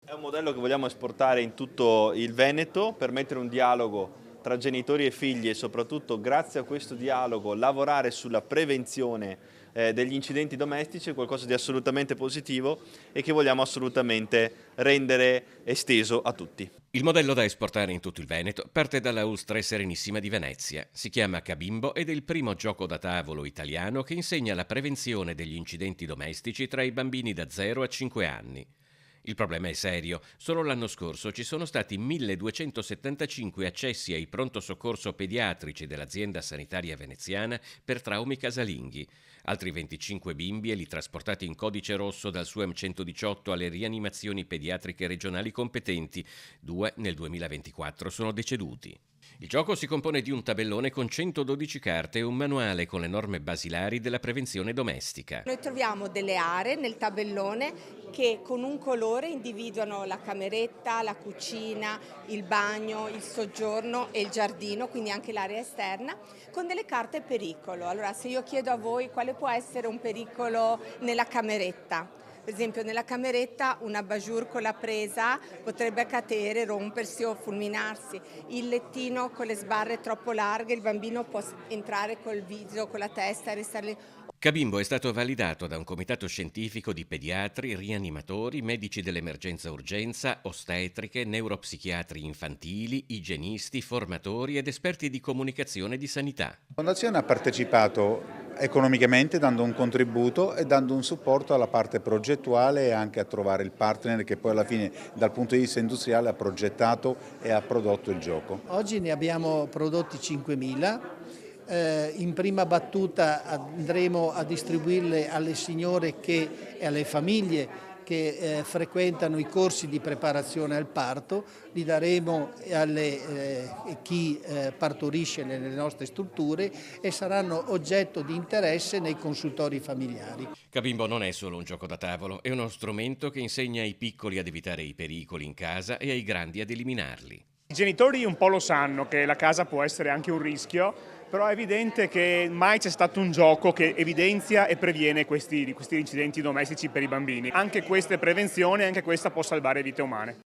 È un modello che vogliamo esportare in tutto il Veneto per mettere un dialogo tra genitori e figli e soprattutto grazie a questo dialogo lavorare sulla prevenzione degli incidenti domestici è qualcosa di assolutamente positivo e che vogliamo assolutamente rendere esteso a tutti. Il modello da esportare in tutto il Veneto parte dalla Ustre Serenissima di Venezia. Si chiama Cabimbo ed è il primo gioco da tavolo italiano che insegna la prevenzione degli incidenti domestici tra i bambini da 0 a 5 anni. Il problema è serio. Solo l'anno scorso ci sono stati 1275 accessi ai pronto soccorso pediatrici dell'azienda sanitaria veneziana per traumi casalinghi. Altri 25 bimbi e li trasportati in codice rosso dal SUEM 118 alle rianimazioni pediatriche regionali competenti. 2 nel 2024 sono deceduti. Il gioco si compone di un tabellone con 112 carte e un manuale con le norme basilari della prevenzione domestica. Noi troviamo delle aree nel tabellone che con un colore individuano la cameretta, la cucina, il bagno, il soggiorno e il giardino, quindi anche l'area esterna, con delle carte pericolo. Allora, se io chiedo a voi quale può essere un pericolo nella cameretta, per esempio nella cameretta una bajour con la presa potrebbe cadere, rompersi o fulminarsi, il lettino con le sbarre troppo larghe, il bambino può entrare col viso, con la testa e restare lì. Cabimbo è stato validato da un comitato scientifico di pediatri, rianimatori, medici dell'emergenza urgenza, ostetriche, neuropsichiatri infantili, igienisti, formatori ed esperti di comunicazione e di sanità. La Fondazione ha partecipato economicamente dando un contributo e dando un supporto alla parte progettuale e anche a trovare il partner che poi alla fine dal punto di vista industriale ha progettato e ha prodotto il gioco. Oggi ne abbiamo prodotti 5.000. In prima battuta andremo a distribuirle alle signore e alle famiglie che frequentano i corsi di preparazione al parto, li daremo a chi partorisce nelle nostre strutture e saranno oggetto di interesse nei consultori familiari. Cabimbo non è solo un gioco da tavolo, è uno strumento che insegna ai piccoli ad evitare i pericoli in casa e ai grandi ad eliminarli. I genitori un po' lo sanno che la casa può essere anche un rischio, però è evidente che mai c'è stato un gioco che evidenzia e previene questi incidenti domestici per i bambini. Anche questa è prevenzione, anche questa può salvare vite umane.